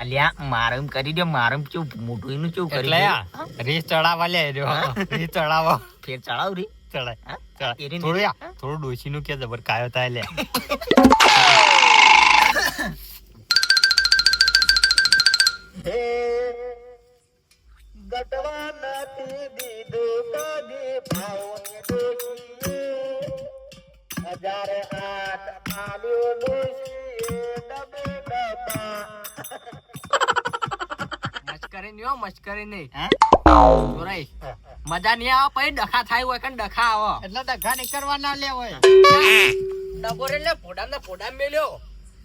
અલ્યા મારમ કરી દે મારમ કેવું મોટું એનું કેવું કરી એટલે રીસ ચડાવવા લે રીસ ચડાવવા ફેર ચડાવ રી ચડાય થોડું ડોશી નું કે જબર કાયો થાય લે ગટવા નથી દીધું કદી ભાવને દોશીએ 1008 આલ્યો દોશીએ ડબે ડબા મસ્કરી નહીં મસ્કરી નહીં જોરાઈ મજા નહીં આવે પછી ડખા થાય હોય કે ડખા આવો એટલે દગા નહીં કરવા ના લે હોય ડબો રે લે ફોડા મેલ્યો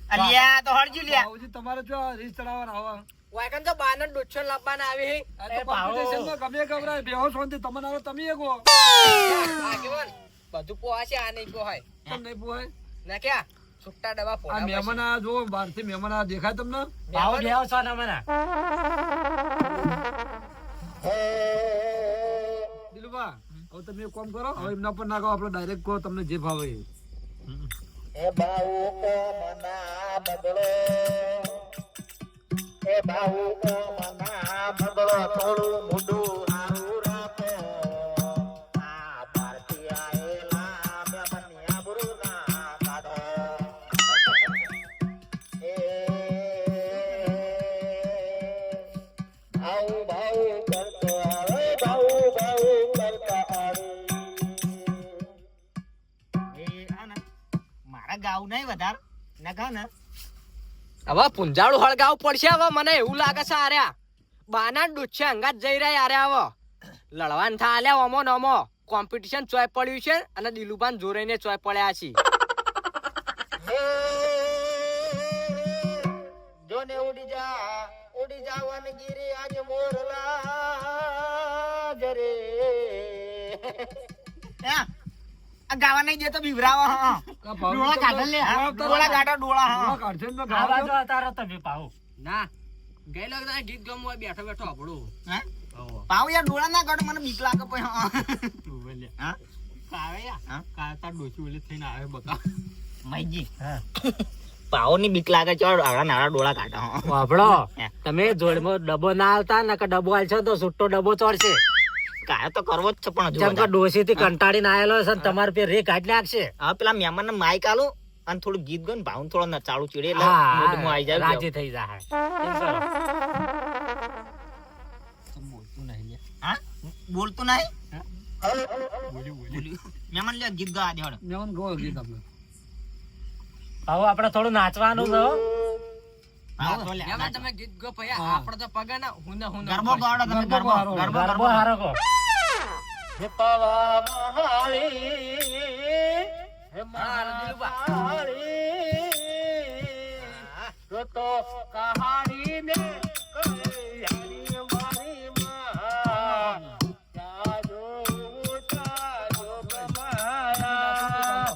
અલ્યા તો હરજી લ્યા બાઉજી તમારે જો રીસ ચડાવવાના આવા વાયકન તો બાને ડોછો લાવવાના આવી આ તો કોમ્પિટિશન માં ગમે ગવરાય બેહો શાંતિ તમને આવે તમે એકો આગેવાન બધું પોહા છે આ નહીં પોહાય તમને નહીં પોહાય ના ક્યાં છૂટા ડબ્બા આ ફોડા મહેમાન આ જો બહારથી મહેમાન આ દેખાય તમને ભાવ બેહો છો ને મને દિલુભા હવે તમે એક કામ કરો હવે એમના પર નાખો આપણે ડાયરેક્ટ કહો તમને જે ભાવે એ બાઉ કો મના બદલો એ બાઉ કો મના બદલો થોડું મુંડું હારું રાખો આ ભારતી આયેલા મહેમાનની આબરૂ ના કાઢો એ ભાઉ ભાઉ કરતો આવે ભાઉ ભાઉ કરતા આવે એ આના મારા ગાવ નહીં વધાર ના ગાવ ને હવે પુંજાળું હળગાવ પડશે હવે મને એવું લાગે છે આર્યા બાના ડૂચે અંગાત જઈ રહ્યા આર્યા હવે લડવાન થા આલ્યા ઓમો નમો કોમ્પિટિશન ચોય પડ્યું છે અને દિલુબાન જોરાઈને ચોય પડ્યા છે જોને ઉડી જાવન ગીરી આજ મોરલા જરે આ ગાવા નહીં દેતો બીવરાવો હા ડોળા કાઢો લે ડોળા કાઢો ડોળા હા કાઢશે ને આ બાજુ તારો તમે પાહો ના ગયેલો ગીત ગમવા બેઠો બેઠો આપણું હે પાવ યાર ડોળા ના કાઢો મને બીક લાગે પછી હા હા આવે યાર કાતા ડોશી ઓલે થઈને આવે બકા માઈજી હા પાવ ની બીક લાગે ચડ આવડા નાળા ડોળા કાઢો વાપડો તમે જોડમાં ડબ્બો ના આવતા ને કે ડબ્બો આલશો તો છૂટો ડબ્બો ચોરશે કાયો તો કરવો જ છે પણ જેમ કે ડોશી થી કંટાળીને આયેલો છે ને તમારે પે રે કાઢ નાખશે હવે પેલા મહેમાન ને માઈક આલું અને થોડું ગીત ગન ભાવ થોડો નચાળું ચીડે એટલે મોઢમાં આવી જાય રાજી થઈ જાય બોલતું નહીં હા બોલતું નહીં મહેમાન લે ગીત ગા દે હળ મહેમાન ગો ગીત આપણે હવે આપણે થોડું નાચવાનું છે તમે ગીત ગો ભૈયા આપણે તો પગે ના હું ગરબો ગાવડો તમે ગરબો ગરબો હારો કો હે પાવા મહાળી હે મહાળી તો કહાણી ને કલ્યાણી મારી માં જાજો ગમાયા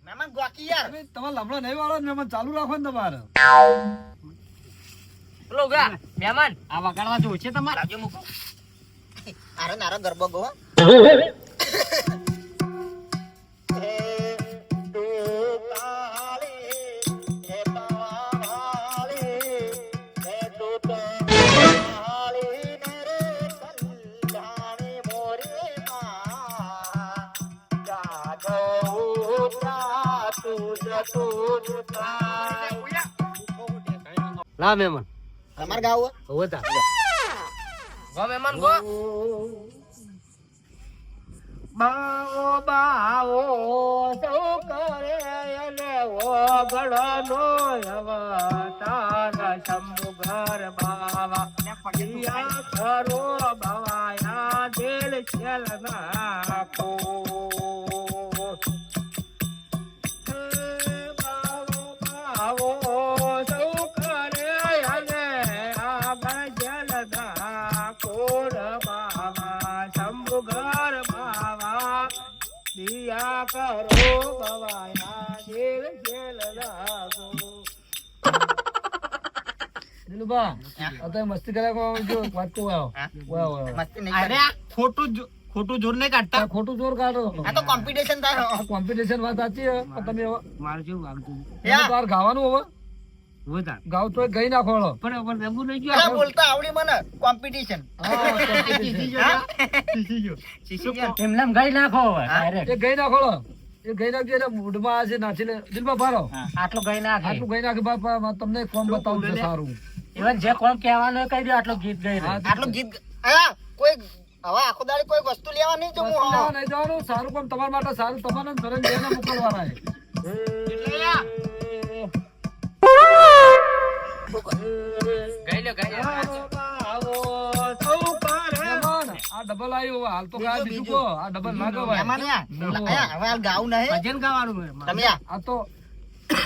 મહેમાન ગોકી યાર તમારે લમડો નહીં વાળો મહેમાન ચાલુ રાખો ને તમારે બોલો ગા મહેમાન આ વગાડવા જો છે તમારે રાજ્ય મૂકો આરો નારો ગરબો ગો ના મહેમાન તમાર ગાવ હવે તા ગો મહેમાન ગો બાઓ બાઓ સૌ કરે લે ઓ ગળનો અવતાર શંભુ ઘર બાવા પડિયા કરો બાવાયા દિલ છેલ નાખો બાઓ સૌ કરે લે આ ગજલ કોડ બાવા શંભુ ઘર બાવા દિયા કરો બવાયા દિલ જેલ લાગો દિલુભા અત્યારે મસ્તી કર્યા કો જો વાત તો આવો વાહ વાહ મસ્તી નહીં અરે આ ખોટું જોર નહીં કાઢતા. ખોટું જોર કાઢો આ તો કોમ્પિટિશન થાય હો. કોમ્પિટિશન વાત સાચી છે પણ તમે હવે મારું જેવું વાગતું યા. તાર ગાવાનું હવે વધાર ગાવ તો ગઈ નાખો હળો. પણ રમવું નહીં અરે ગયું બોલતા આવડી મને કોમ્પિટિશન હા, competition. એમને એમ ગઈ નાખો હવે direct. એ ગઈ નાખો હળો. એ ગઈ નાખજો એટલે મૂઢમાં આ છે નાખી લે દિલભા ભારો આટલું ગઈ નાખે આટલું ગઈ નાખે બાપા તમને કોમ બતાવું છે સારું ઇવન જે કોમ કહેવાનું હોય કહી દો આટલું ગીત ગઈ હા, આટલું ગીત આ કોઈ હવે આખો દાડી કોઈ વસ્તુ લેવા નહીં જવું વસ્તુ હો. લેવા નહીં જવાનું સારું કોમ તમારા માટે સારું તમારે ધોરણ બેને મોકલવાના છે. ગઈ લો ગઈ લો. મહેમાન, આ ડબલ આવ્યું હવે. હાલ તો ગાય બીજું કહો. આ ડબલ ના ગવાય. એમાં નહીં આ. અહીંયા હવે હાલ ગાવું નહીં. ભજન ગાવાનું હોય. તમે આ તો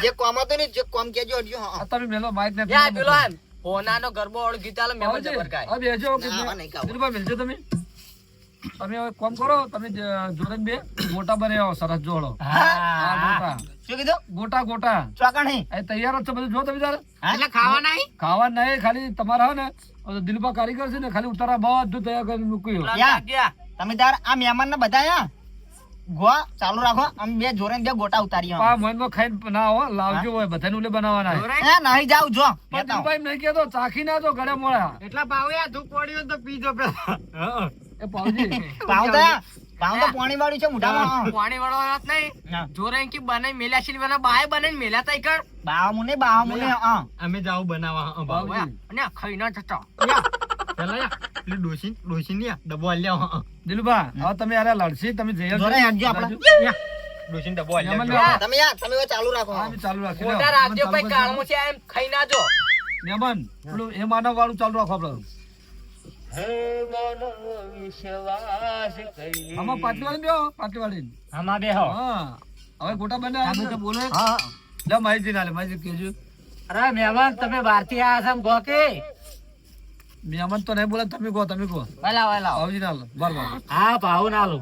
જે કોમ હતું ને જે કોમ કેજો હટજો આ હા. તમે મેલો માઇક ને યા પેલો એમ હોનાનો ગરબો વાળો ગીત આલે મેમન જબર ગાય. હવે બેસજો કે ના, આવા નહીં ગાવું. દિલભા મિલજો તમે તમે હવે કોમ કરો તમે જોડે બે ગોટા બનાવો સરસ જોડો હા ગોટા શું કીધું ગોટા ચોકણ નહીં એ તૈયાર જ છે બધું જો તમે તારે એટલે ખાવા નહીં ખાવા નહીં ખાલી તમારા હે ને દિલભા કારીગર છે ને ખાલી ઉતારા બધું તૈયાર કરીને મૂક્યું યા. તમે તાર આ મહેમાન ને બધા યા ગોવા ચાલુ રાખો અમે બે જોરે ને બે ગોટા ઉતારી આ મોઈનમાં ખાઈને ના હો લાવજો હોય બધાને ઉલે બનાવવાના છે. નહીં જાવ જો પણ દિલભાઈ એમ નહીં કહેતો ચાખી ના જો ઘરે મોળા એટલા ભાવે ધૂપ પડ્યું તો પીજો પેલા. એ પાવજી પાઉં તો પાણી વાળું છે મોઢામાં પાણી વાળો વાત નહીં હા. જોરે કે બનાઈ મેલ્યા છે બના બાય બનાઈ મેલ્યા તઈ કર બાવા મુને હા અમે જાવ બનાવવા હા, બાબુ. પાવજી અને ખાઈ ના જતા પેલા યા પેલી ડોશી ની ડબ્બો આલ્યા હા. દિલભા હવે તમે યાર લડશી તમે જઈ આવજો. જોરે હેડજો આપડા. ડોશી ડબ્બો મહેમાન આલ્યા લો. તમે યાર તમે હવે ચાલુ રાખો હા, બી ચાલુ રાખી લો. મોટા રાખજો ચાલુ ભાઈ કરજો. કાળમું છે એમ ખાઈ ના જો મહેમાન પેલું એ માનવ વાળું ચાલુ રાખો આપડે આમાં પાટલી વાળી બેહો, પાટલી વાળી આમાં બેહો. હા હવે ગોટા બને તમે તો બોલો. હા લે માહિતી ના લે માહિતી કેજો અરે મહેમાન તમે બહારથી આયા છો ગો કે મહેમાન તો નહીં બોલે તમે કહો વાલા વાલા આવજી ના લો બરાબર હા ભાવ ના લો.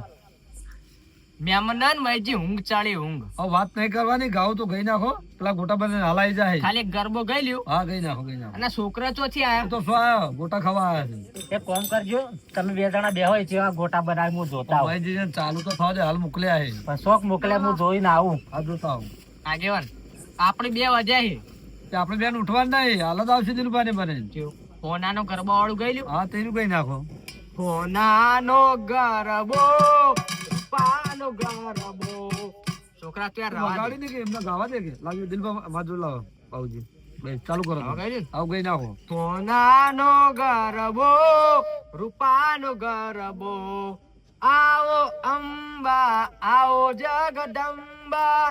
મેમનન મઈજી ઊંઘ ચાળી ઊંઘ હવે વાત નહીં કરવાની ગાવ તો ગઈ નાખો પેલા ગોટા બને હલાઈ જાય ખાલી ગરબો ગઈ લ્યો હા ગઈ નાખો અને છોકરા ચોથી આયા તો શું આયો ગોટા ખાવા આવ્યા છે એક કામ કરજો તમે બે જણા બેહો જેવા ગોટા બનાવી હું જોતા આવું. ભાઈજી ચાલુ તો થવા દે હાલ મોકલ્યા છે પણ શોખ મોકલ્યા હું જોઈને આવું. આ જોતા આવું આગેવાન આપણે બે વજ્યા છે તે આપણે બેન ઉઠવાનું નહીં હાલ જ આવશે દિલબાને બને હોનાનો ગરબો વાળું ગઈ લ્યો હા તેનું કઈ નાખો હોનાનો ગરબો પાનો ગરબો છોકરા ત્યાં રવા દે. ગાડી ને કે એમને ગાવા દે કે લાગ્યું દિલબા માજો લાવો બાબુજી ભાઈ ચાલુ કરો હવે ગઈ ને? આવ ગઈ નાખો સોનાનો ગરબો રૂપાનો ગરબો આવો અંબા આવો જગદંબા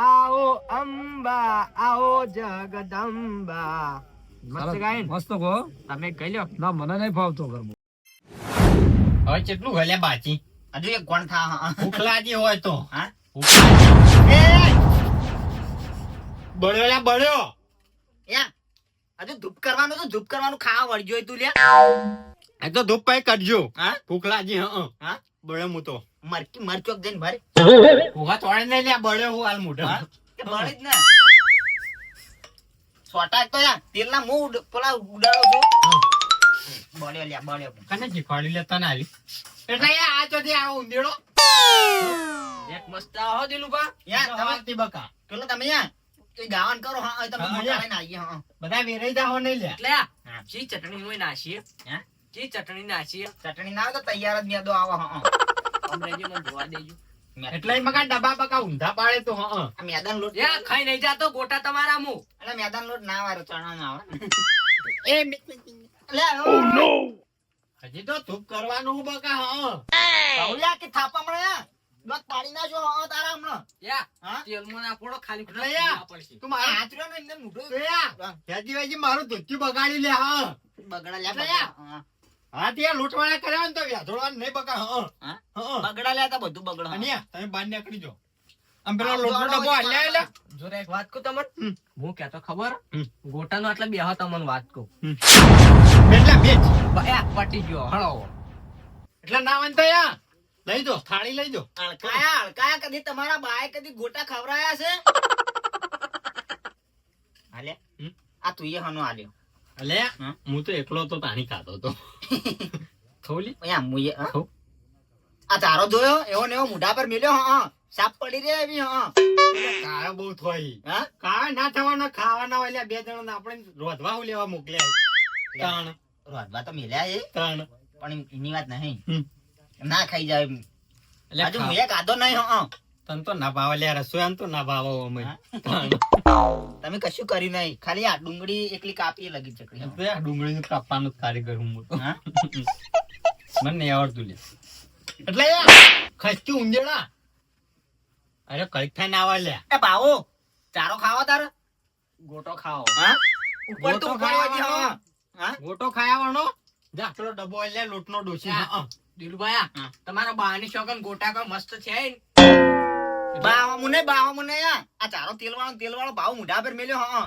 આવો અંબા આવો જગદંબા મસ્ત ગાયન મસ્ત કહો તમે કહી લો ના મને નહીં ફાવતો ગરબો હવે કેટલું હલ્યા બાચી હજુ એક કોણ થા હા ભૂખ લાગી હોય તો હા ભૂખ એ બળ્યો બળ્યો. યા હજુ ધૂપ કરવાનું ખાવા વળજો તું લે એ તો ધૂપ કઈ કરજો. હા ભૂખ લાગી હા હા બળ્યો હું તો મરચોક જઈને ભરે ભૂખા થોડે નહીં લ્યા બળ્યો હું હાલ મોઢા. હા તે બળે જ ને સોટા તો યાર તેલના મું પેલા ઉડાડો છો બળ્યો લ્યા બળ્યો કને શીખવાડી લેતા ના આવી એટલે યાર આ ચોથી આવો ઊંધેડો એક મસ્ત આવો દિલુબા યાર તમે તમારી બકા પેલો તમે યાર એ ગાવાનું કરો હા તમે હા, મોટા યા. લઈને આવીએ હા બધા વેરાઈ જાઓ નહીં લ્યા. એટલે આ ચી ચટણી હોય નાશીએ હે ચી ચટણી નાશીએ ચટણી ના આવે તો તૈયાર જ મેદો આવે હા અંગ્રેજી માં જોવા દેજો એટલે ઈ મકા ડબ્બા બકા ઊંધા પાડે તો હા આ મેદાન લોટ યા ખાઈ નહીં જાતો ગોટા તમારા મુ એટલે મેદાન લોટ ના આવે ચણા ના આવે એ લે હજી તો ધૂપ કરવાનું હું બકા હા યા કે થાપા મળે યાર લોટ પાડી નાખો હા તારા હમણાં યા હા તેલમાં ના પડો ખાલી એટલે યા, પડશે તું મારા હાથ રહ્યો ને એમને મોઢું તો યાર હેજી વેજી મારું ધોતિયું બગાડી લે હા બગડા એટલે લ્યા યાર. હા હા ત્યાં લૂંટવાળા કર્યા ને તો વ્યાધોળવાનું નહીં બકા હા હા હા બગડા લ્યા તા બધું બગડા અને યાર, તમે બહાર નીકળી જાઓ. આમ પેલો આમ લોટનો દોડો ડબ્બો હોય હાલ્યા એટલે જોરે એક વાત કહું તમને હું કહેતો ખબર હમ. ગોટાનો એટલે બેહો તમને વાત કહું બેટલા બેચ પટી ગયો હળો એટલે ના હોય ને તો યાર લઈ દો થાળી લઈ દો હળકાયા કદી તમારા બાએ કદી ગોટા ખવરાયા છે હાલે હમ. આ તું એ હનો આલ્યો અલે હા? હું તો એકલો તો પાણી ખાતો તો થોલી અહીંયા મુએ હા? થો. આ તારો જોયો એવો ને એવો મોઢા પર મેલ્યો હા સાપ પડી રે એવી હા કાળા બહુ થોઈ હા કાળા ના થવાના ખાવાના હોય લ્યા, બે જણ આપણે રોધવા લેવા મોકલ્યા તાણ રોધવા તો મેલ્યા એ તાણ પણ એની વાત નહીં હમ. ના ખાઈ જાય એમ. એટલે હજુ મુએ ખાધો નહીં હા તને તો ના ભાવે લ્યા, રસોઈ તો ના ભાવે અમે હા? તાણ તમે કશું કર્યું નહીં ખાલી આ ડુંગળી એકલી કાપી લગી ચકડી એમ તો આ ડુંગળીનું કાપવાનું જ કારીગર હું મોટો. હા મને નહીં આવડતું લે એટલે યાર ખસ્યું ઊંજેડા અરે કઈક થાય ના આવે લ્યા. એ ભાવો ચારો ખાવો તારે ગોટો ખાઓ હા ઉપર તો ગોટો ઉપર ખાવાનો. હોય હા હા ગોટો ખાયાવાનો જા પેલો ડબ્બો લે લોટનો ડોસી હા. દિલુભાઈ હા. તમારા બાની શોખન ગોટા કોઈ મસ્ત છે ને? બાવા મુને યાર આ ચારો તેલ વાળો ભાવ મોઢા પર મેલ્યો હા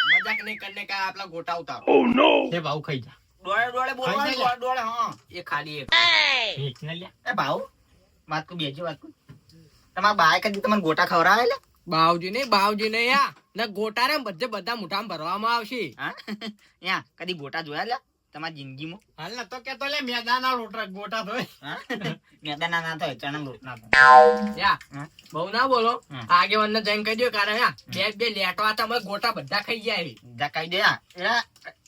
મજાક નહીં કરને કા આપલા ગોટા ઉતારો તે ભાવ ખાઈ જા ડોળે બોલવાનું ખાઈ જાય. ડોળે હા એ ખાલી એક એક ને લ્યા. એ ભાવ વાત કો બેજો વાત કો તમારા બાએ કદી તમને ગોટા ખવડાવે લે બાવજી નહીં યા ને ગોટા રે બધે બધા મુઠામાં ભરવામાં આવશે. હા યા કદી ગોટા જોયા લે તમારી જિંદગીમાં હાલ ના તો કેતો લે મેદાના લોટ ગોટા થોય હા મેદાના ના થાય ચણા લોટ ના થાય યા હા? બહુ ના બોલો હા. આગેવાન ને જઈને કહી દો કારણ યા બે લેટો હતા અમે ગોટા બધા ખાઈ જાય. જા કહી દે યા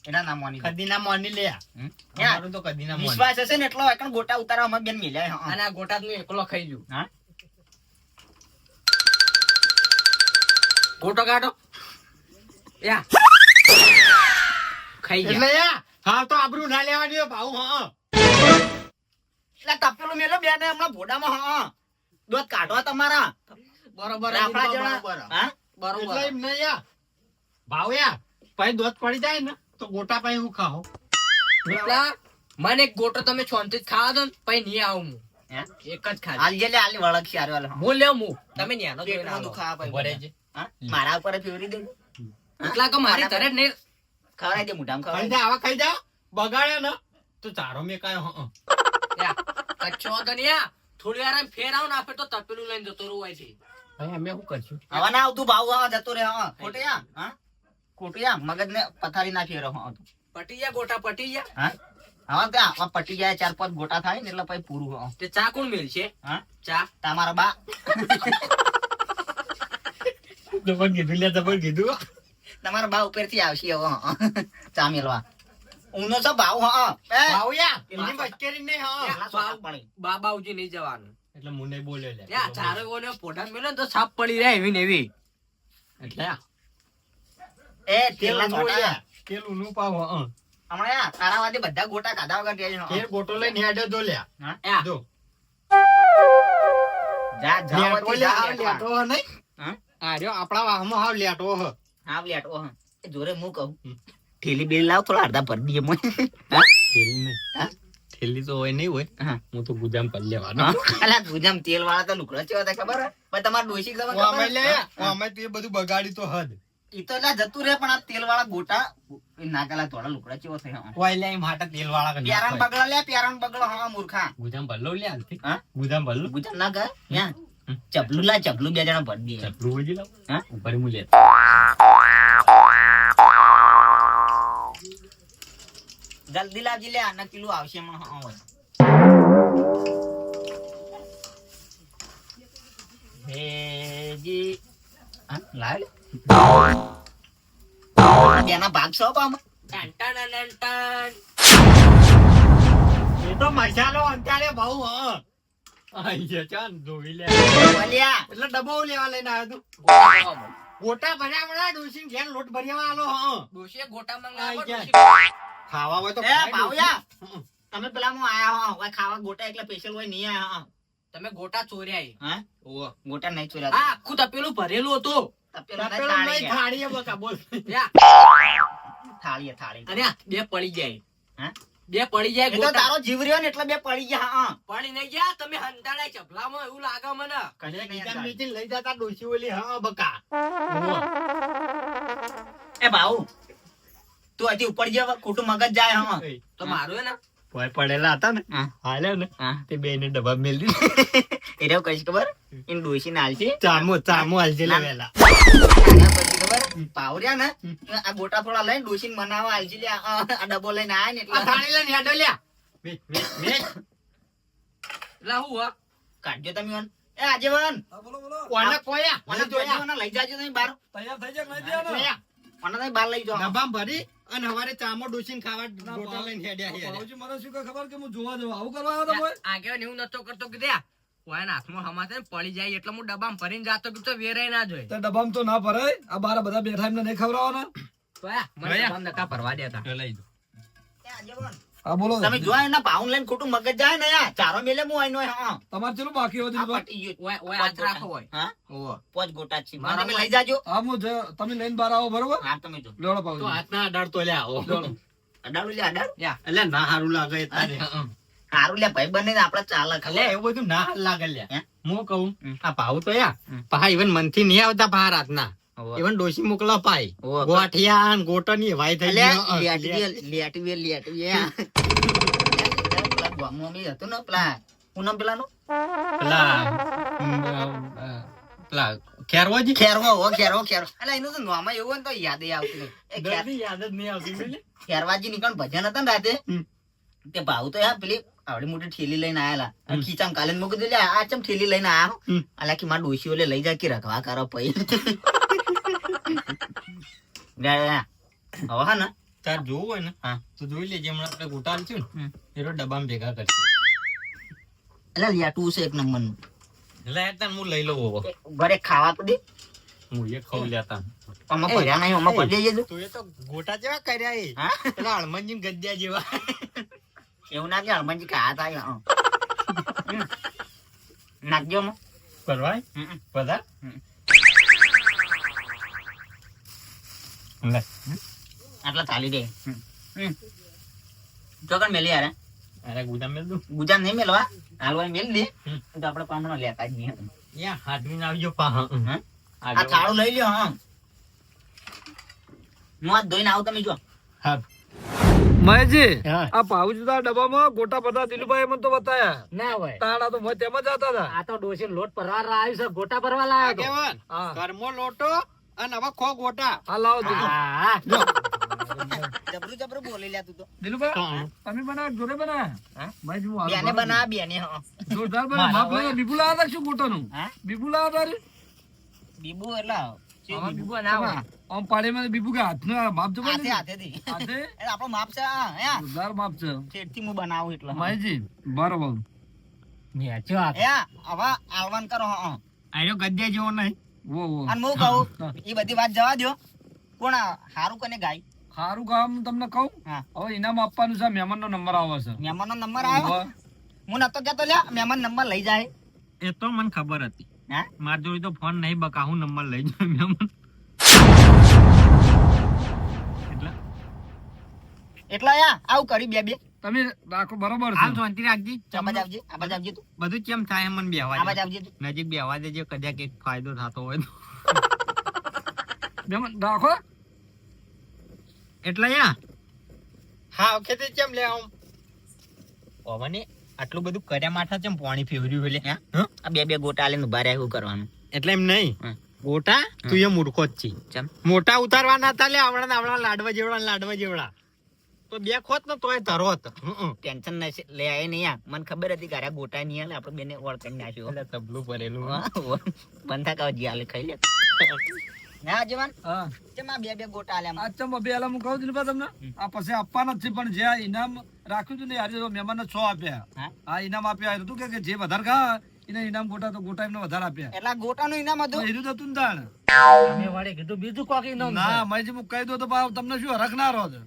એના નામ માની દે. કદી ના મોની લે હમ? અમારું તો કદી ના મોની. વિશ્વાસ હશે ને એટલો એકણ ગોટા ઉતારવા અમે બેન મિલ્યા હા અને આ ગોટા તું એકલો ખાઈ જુ. હા ગોટો કાઢો યા ખાઈ ગયા. એટલે યા હા તો આબરૂ ના લેવાની હોય ભાવ હા એટલે તપેલું મેલો બેન હમણાં ભોડામાં હા દોત કાઢવા તમારા બરોબર આપણા જણા બરોબર હા બરોબર એટલે એમ નહીં યા ભાવ યા પછી દોત પડી જાય ને તો ગોટા પછી હું ખાઓ એટલા મને એક ગોટો તમે શાંતિ ખાવા દો ને પછી નહીં આવું હું હે? એક જ ખાલી હાલ જે લે હાલ વળખ છે હારે વાલો હું લેવ હું તમે ન્યાનો જોઈને પેટમાં આવો. દુખાવા ઉભો પછી રહેજે. હા મારા ઉપર ફેવરી દે એટલા કે મારી તરત નહીં ખવડાવી દે મોઢામાં ખાઈ ખવડાવી જા આવા ખાઈ જા બગાડ્યા ને તો ચારો મેં કાયો હા યા કચ્છો હતો ને યા થોડી વાર આમ ફેર આવો ને આપણે તો તપેલું લઈને જતો રહું હોય છે. ભાઈ અમે શું કરશું હવે ના આવતું ભાવ હા જતો રે હા ખોટિયા હા ખોટિયા મગજ ને પથારી ના ફેરો હા તું પટી જા ગોટા પટી જા. હા હવે ત્યાં હવે પટી જાય 4-5 ગોટા થાય ને એટલે પછી પૂરું હા તે ચા કોણ મેલ છે? હા ચા તમારા બા જબર કીધું લે જબર કીધું તમારા બા ઉપર થી આવશે હવે હા ચા મેલવા ઊનો છો ભાવ હા એ ભાવ યા એની મશ્કરી નહીં હા પેલા સોટા પાણી. બાબાઉજી નહીં જવાનું એટલે મુને બોલ્યો લે યા ચારે કોને પોઢા મેલે ને તો સાપ પડી રહે એવી ને એવી. એટલે એ તેલના છોટા તેલ ઊનું પાવ હા હમણાં યા તારાવાદી બધા ગોટા ખાધા વગર જાય છે, તેલ હા. બોટો લઈને હેડ્યો તો લ્યા હા? યા જો જા જા લેટો વતી લે જા આ લેટવા. લેટો હ નહીં હા? આ રહ્યો આપણા વાહમાં હાવ લેટો હ હા લેટો હા એ જોરે હું કહું હમ. થેલી બેલી લાવ થોડા અડધા ભરી દઈએ મોય થેલી નહીં હા? થેલી તો હોય નહીં હોય હા. હું તો ગુજામ પર લેવાનો અલા ગુજામ તેલ વાળા તો લુકડા ચેવા હતા ખબર હે? પણ તમાર ડોશી તમને ઓ અમે ખબર લે હે? ઓ અમે તો એ બધું બગાડી તો હદ ઈ તો એટલે જતું રહે પણ આ તેલ વાળા ગોટા નાગેલા થોડા લુકડા ચેવો થઈ હા ઓય લે માટે તેલ વાળા પ્યારાન બગડો લે પ્યારાન બગડો હા મૂર્ખા ગુજામ ભલ્લો લે હાલથી હા? ગુજામ ભલ્લો ગુજામ ના ગયે યા ચપલું લા ચપલું બે જણા ભરી દઈએ ચપલું વજી લાવ હા? ઉપર હું લે જલ્દી લાવજી લે આના કિલો આવશે હમણાં હા હોય ભેજી હા લાવ લે બેના ભાગ છો પામાં ટન ટન ટન ટન. એ તો મસાલો અંતારે બહુ હ આઈ જા ચાન જોઈ લે બોલ્યા એટલે ડબ્બો લેવા લઈને આવ્યો તું ગોટા ખાવા. ગોટા ભર્યા ભર્યા ડોસી ઘેર લોટ ભર્યા આલો હ ડોશીએ ગોટા મંગાવ્યા આઈ ડોશી. ખાવા હોય તો એ ખાય ભાવયા ડોશી. તમે પેલા હું આયા હો હવે ખાવા ગોટા એટલે સ્પેશિયલ હોય નહીં આયા હા તમે ગોટા ચોર્યા હા ઓહો. ગોટા નહીં ચોર્યા આ આખું તપેલું ભરેલું હતું. તપેલું પેલો નહીં, નહીં થાળી થાળીએ બકા બોલ યા, થાળી થાળી અને આ બે પડી જાય. હા? બે પડી જાય એ તો ગોટા. તારો જીવ રહ્યો ને એટલે બે પડી ગયા હા પડી નહીં ગયા તમે હંતાડા ચપલામાં એવું લાગે મને. કશું નહીં બીજા થાય. મીઠી લઈ જતા ડોસી ઓલી હા બકા ઓહો. એ ભાઉ તું હજી ઉપર જે ખોટું મગજ જાય હા એ, તો મારું હે ને ભોય પડેલા હતા ને હા. હાલે ને હા તે બે ને ડબ્બા મેલ દીધા એ રહ્યો કહીશ ખબર એને ડોસી નાલ છે ચામો ચામો હાલજે લે વેલા પછી ખબર પાવર્યા ને આ ગોટા થોડા લઈને ડોશીને મનાવવા આલજી લે આ ડબ્બો લઈને આયા ને આ એટલે થાળી લઈને હેડો લ્યા વેચ વેચ વેચ એટલે હું હો કાઢજો તમે મને. એ આજેવન હા, બોલો બોલો કોને કોયા મને જોજો ને લઈ જાજો તમે બહાર તૈયાર થઈ જાય કે નહીં થયા ને? કોયા મને તમે બહાર લઈ જાઓ ડબ્બામાં ભરી અને હવારે ચામો ડોસીને ખાવા ગોટા લઈને હેડ્યા હેડ્યા ભાઉજી, મને શું ખબર કે હું જોવા જવા આવું કરવા આવ્યો તો કોઈ? આગળ એવું નતો કરતો કે દે કોઈના હાથમાં હમાશે ને પડી જાય એટલે હું ડબ્બામાં ભરીને જાતો કે તો વેરાય ના જોઈ તે ડબ્બામાં તો ના ભરાય. આ બાર બધા બેઠા એમને નહીં ખવડાવવાના. તો મને ડબ્બામાં નતા ભરવા દેતા તો લઈ દો એ આજેવન હા બોલો. તમે જોવા એના ભાવન લઈને ખોટું મગજ જાય ને યાર ચારો મેલે હું આઈનો હા તમારે ચેલું બાકી હોય આ દિલભાઈ? પટી ગયું. ઓય ઓય હાથ રાખો હોય હા ઓવો પોચ ગોટા છે મારા તમે લઈ જાજો હા તમે લઈને બહાર આવો બરોબર. હા તમે જો લેવડો તો પાવજી. હાથના અડાડ તો લ્યા આવો અડાડું લે અડાડું એટલે ના હારું લાગે તારે સારું લે ભાઈ બને આપડે ચાલે એટલે ખબર એવું બધું ના હાલ લાગે લ્યા હે? હું કહું આ ભાવ તો યા પા ઇવન મનથી નહીં આવતા પા રાતના ઇવન ડોસી મોકલા પાય ઓવે. ગોઠિયા ને ગોટો ની વાય થઈ એટલે ગઈ. લેટવી પેલા ગામમાં હતું ને પેલા પૂનમ પેલાનું પેલા પેલા ખેરવાજી ખેરવો એટલે એનું તો નામ એવું હોય ને તો યાદ આવતું નહીં એ દર્દી યાદ જ નહીં આવતી મને. ખેરવાજી નીકળ ભજન હતા ને રાતે હમ. તે ભાવ તો યાર પેલી આવડી મોટી ઠેલી લઈને આયેલા અને ખીચામ કાલે જ મૂકી દીધી આ ચમ ઠેલી લઈને આયો હમ. અલા કે માર ડોશી ઓલે લઈ જા કે રખવા કરો પઈ ગયા હવે હા ને તાર જોવું હોય ને હા. તો જોઈ લેજે હમણાં આપણે ગોટા આલશું ને હમ. એ તો ડબ્બામાં ભેગા કરશે એટલે લેટવું છે એક નંબર નું એટલે હેડતા હું લઈ લઉં હવે. ઘરે ખાવા તો દે હું એ ખાઈ લેતા આમાં ભર્યા નહીં આમાં ભરી દેજે તો એ તો ગોટા જેવા કર્યા એ હા પેલા હળમનજી ગદ્યા જેવા એવું ના કે હનુમાનજી કે હાથ આવ્યા નાખજો માં પરવાય હમ. બધા હમ. લે આટલા ચાલી દે ચોકડ મેલી યાર અરે ગુદામ મેલ દઉં ગુજામ નહીં મેલવા હાલવા મેલ દે હમ. તો આપડે પામણો લેતા જ નહીં યા હાથવીને આવજો પા હા? આ થાળું લઈ લ્યો હા હું હાથ ધોઈને આવું તમે જો હા મહેશજી, હા. આ પાઉચ ના ડબ્બામાં ગોટા બધા દિલુભાઈ મને તો બતાયા. ના હોય તાણા તો મોય તેમાં જ હતા તા. આ તો ડોશી લોટ ભરવા આવ્યું છે ગોટા ભરવા લાવ્યો તો કેવન હા. કરમો લોટો અને હવે ખો ગોટા હા લાવો દિલુ. હા જબરું બોલી લે તું તો દિલુભાઈ, તમે બનાવ્યા કે જોડે બનાવ્યા? હા? મહેશજી, હું હાલ બેને બનાવું. બના બેને હા જોરદાર બનાવ્યા. માપ લાવ્યા? બીબુ લાવ્યા તા શું ગોટાનું? હા? બીબુ લાવ્યા તા રે? બીબુ એટલે આમાં બીબુ ના હોય આમ પાડીમાં બીબુ કે હાથનું આ માપ જબર હાથે નહીં? હાથેથી હાથે? એટલે આપણો માપ છે હા હે જોરદાર માપ છે. છેડથી હું બનાવું એટલે હા. મહેશજી, બરોબર. નેચો આ હે હવે આલવાન કરો હા આયો ગદ્યા જેવો નહીં વો વો. અને હું કહું એ બધી વાત જવા દો કોણ હારું કને ગાય સારું કામ તમને કહું. હા હવે ઇનામ આપવાનું છે. મહેમાનનો નંબર આવે છે. મહેમાનનો નંબર આવ્યો હું નતો કહેતો લ્યા મહેમાન નંબર લઈ જાય એ તો મને ખબર હતી હા માર જોડે તો ફોન નહીં બકા હું નંબર લઈ જાઉં મહેમાન એટલે એટલે યા આવું કરી બે બે તમે રાખો બરોબર આમ છે. શાંતિ રાખજી આ બાજુ આવજે આ બાજુ આવજે તું બધું કેમ થાય મને બેહવા આ બાજુ દે. આવજે તું નજીક બેહવા દેજે કદાચ એક ફાયદો થતો હોય તો. મહેમાન રાખો. એટલે યા હા વખતે કેમ લે આમ ઓવાની આટલું બધું કર્યા માથા ચમ પાણી ફેવર્યું એટલે હે? આ બે બે ગોટા લઈને ઉભા રહ્યા શું કરવાનું એટલે એમ નહીં હમ. ગોટા તું એ મૂર્ખો જ છી ચમ મોટા ઉતારવાના હતા લે આવડા લાડવા જેવડા તો બે ખોત ને તોય ધરો હતો ટેન્શન ના લે આય નહીં યાર મને ખબર હતી કે આ ગોટા નહીં આલે આપણે બેને ઓળખાઈ નાખ્યો એટલે તબલું ભરેલું બંધા કાવ જી આલે ખાઈ લે ના જવાન હા. ચમ આ બે બે ગોટા આલે આમ. આ ચમ બે આલા હું કહું દિલભાઈ તમને આ પછી આપવાના જ છે પણ જે આ ઇનામ રાખ્યું હતું ને આજે તો મહેમાનને 6 આપ્યા. હા? આ ઇનામ આપ્યા હતું કે જે વધારે ખા એને ઇનામ ગોટા તો ગોટા એમને વધારે આપ્યા. એટલે આ ગોટાનું ઇનામ હતું તો એનું તો હતું ને તાણ. અમે વળી કીધું બીજું કોકી નો ના મહેશજી, હું કહી દઉં તો પાછું તમને શું હરખ ના રહો છો.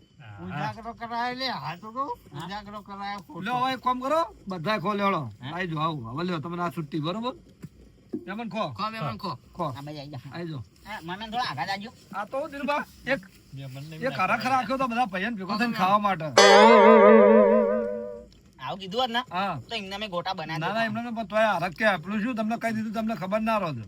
ઉજાગરો કરાય લે હા તો કહું ઉજાગરો કરાય લ્યો હવે એક કામ કરો, બધા ખો લેવડો. આઈ જો આવું હવે લ્યો તમને આ છુટ્ટી બરોબર. મહેમાન ખો ખો મેમન ખો ખો આ બાજુ આઈ જા આઈ જો. હા, મને થોડા આગળ જાજો આ તો દિલભા એક હરખ રાખ્યો તો બધા ભાઈઓને ભેગો થઈને ખાવા માટે. આવું કીધું હોત ને હા તો એમને મેં ગોટા ના ના બનાવી એમને પણ તોય હરખ કે આપણું શું તમને કહી દીધું તમને ખબર ના રહો છો.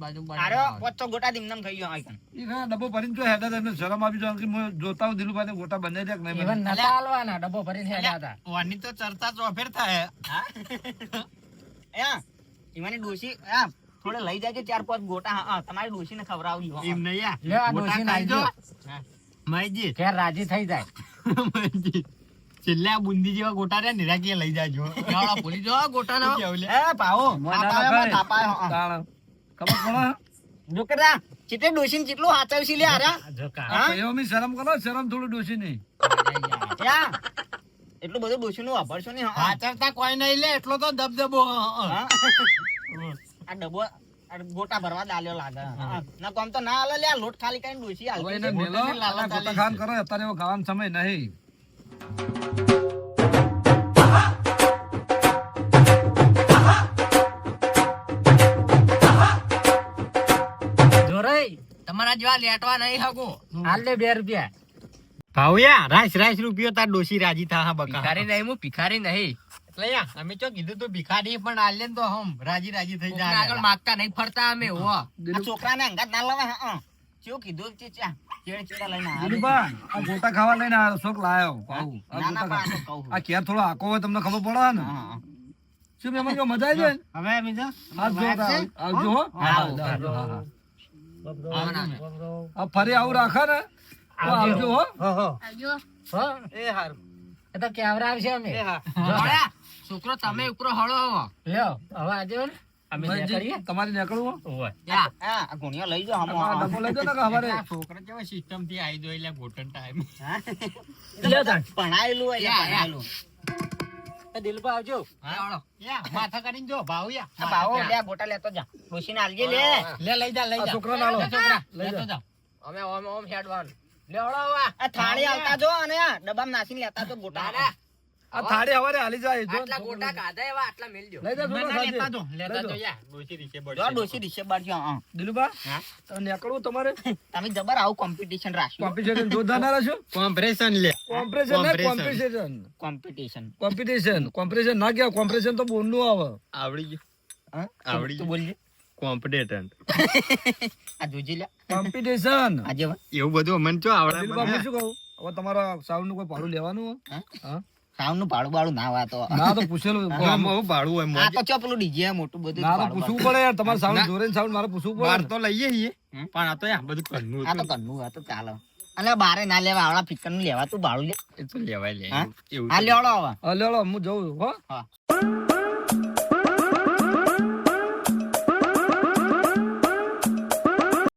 બાજુ આરો 500 ગોટા દીમનામ ખાઈ ગયો આઈકન ઈ ખરા ડબ્બો ભરીને જો હેડા તો એમને શરમ આવી જાય કે હું જોતા હું દિલુભાઈને ગોટા બનાવી દે કે નહીં એવન બનાવી. નતા હાલવાના ડબ્બો ભરીને હેડ્યા હતા વાની તો ચર્ચા ચોફેર થાય હા એયા ઈવાની ડોશી હા થોડે લઈ જાજો 4-5 ગોટા. હા, તમારી ડોશીને ખવડાવવી હો. એમ નહીં યાર. લે આ મોટા ડોશીને ખાઈ જો. હા. માઈજી. ઘેર રાજી થઈ જાય. માઈજી. છેલ્લે આ બુંદી જેવા ગોટા રહ્યા ને રાખીએ લઈ જાજો. જાવડા ભૂલી જો ગોટાનો. શું કેવું લે? એ ભાવો, મોઢા તાપાયો, નખાય. તાપાયો, હા. તાણ. ખબર પડે? જોકરા, ચીટે ડોશીને કેટલું હાચવશે લે હારા? આ ભાઈઓ મી શરમ કરો, શરમ થોડું ડોશી નહીં. યા, એટલું બધું ડોશીનું વાપરશો નહીં. હા. આચરતા કોઈ નહીં લે એટલો તો દબદબો. હા. આ ડબ્બો આ ગોટા ભરવા દાલ્યો લાગે. હા. ના કોમ તો ના હાલે લે, આ લોટ ખાલી કરીને ડોશી હવે હાલતી એને છે. મેલો, ગોટાની લાલચ અને ગોટા આલી ખાન છે. કરો, અત્યારે એવો ખાવાનો સમય નહીં. જોરઈ તમારા જેવા લેટવા નહીં હગો. હાલ દે 2 રૂપિયા. ભાવયા રાઈસ રૂપિયો તાર ડોશી રાજી થા બકા. ભિખારી નહીં, હું ભિખારી નહીં. એટલે યાર અમે ચો કીધું તું ભિખારી પણ આલે તો હમ રાજી થઈ કોકના આગળ જાય. માગતા નહીં ફરતા અમે હો. આ છોકરાને અંગાત ના લાવે. હા. શું કીધું છે ચા? ચેડે લઈને આવે. દિલીપા, આ ગોટા ખાવા લઈને આ શોખ લાયો. પાઉં. આ ના ના ગોટા પણ આ ખા. તો કહું. આ ઘેર થોડો આકો હોય તમને ખબર પડે ને. હા. શું મેમન કેવો મજા આવી જાય ને? હવે બીજો આવજો હો. આવજો, હા, હા. આ ફરી આવું રાખે ને તો આવજો હો. એ હારું. એ તો કેવરા આવશે અમે. એ હા. જોડ્યા. છોકરો તમે ઉપરો હળો લ્યો હવે આજે ને અમે જે કરીએ તમારે નીકળવું હો? યા હા, આ ગુણિયો લઈ જાઓ હમો. આ ડબ્બો લઈ જાઓ ને કે અમારે આ છોકરા કેવા સિસ્ટમ થી આવી જો એટલે ગોટન ટાઈમ. લ્યો તાણ. ભણાયેલું હોય એટલે યા, યા. ભણાયેલું. એ દિલપા આવજો હા. યા માથા કરીને જો ભાવયા. આ ભાવો લે ગોટા લેતો જા. ડોશીને આલજે લે. લે લઈ જા લઈ આ જા. છોકરાને આલો. છોકરા લઈ લેતો જા. જાઓ. અમે ઓમ ઓમ હેડવાન લ્યો હળો હવે. આ થાળી આલતા જો અને આ ડબ્બામાં નાખીને લેતા જો ગોટા. ના, ના. આ થાળી હવારે હાલી જાય જો. આટલા ગોટા કાઢા એવા આટલા મેલજો. લઈ જા ના, છોકરા ના, ખાજે. લેતા જો લેતા લઈ જો જાઓ. યા ડોશી રીસે જો બળશે. ડોશી રીશે બારજો. હા. દિલુબા, હા. તો નીકળવું તમારે તમે જબર આવું કોમ્પિટિશન રાખ્યું. કોમ્પિટિશન જોરદાર ના રાખ્યું? કોમ્પ્રેશન લે. કોમ્પ્રેશન ના Compression. કોમ્પિટિશન. કોમ્પિટિશન. કોમ્પિટિશન ના ગયા, કોમ્પ્રેશન તો બોલનું આવે. આવડી ગયું. હા? આવડી તું બોલજે. કોમ્પિટેટન્ટ. આ જોજી લે. કોમ્પિટિશન. આજે વાત. એવું બધું અમને ચો આવડે દિલુબા, હું મને. શું કહું? હવે તમારા સાઉન્ડ નું કોઈ ભાડું લેવાનું હોય? હા? હા? સાઉન્ડનું ભાડું બાળું ના વાતો. ના તો પૂછેલું. આમાં હું ભાડું હોય આ મોજ. તો ચો પેલું ડીજે મોટું બધું ના તો ભાડું પૂછવું પડે યાર, તમારે સાઉન્ડ ના. જોરે સાઉન્ડ મારે પૂછવું બાર પડે. તો લઈએ છીએ હમ? પણ આ તો યાર બધું ઘરનું આ તો હતું. ઘરનું આ તો ચાલે. અને બારે ના લેવા આવડા ફિકર નું લેવા તું ભાડું લે. એ તો લેવાય લે હા? એવું આ તો લેવડો હવે. હા, લે લો, હું જઉં હો. હા.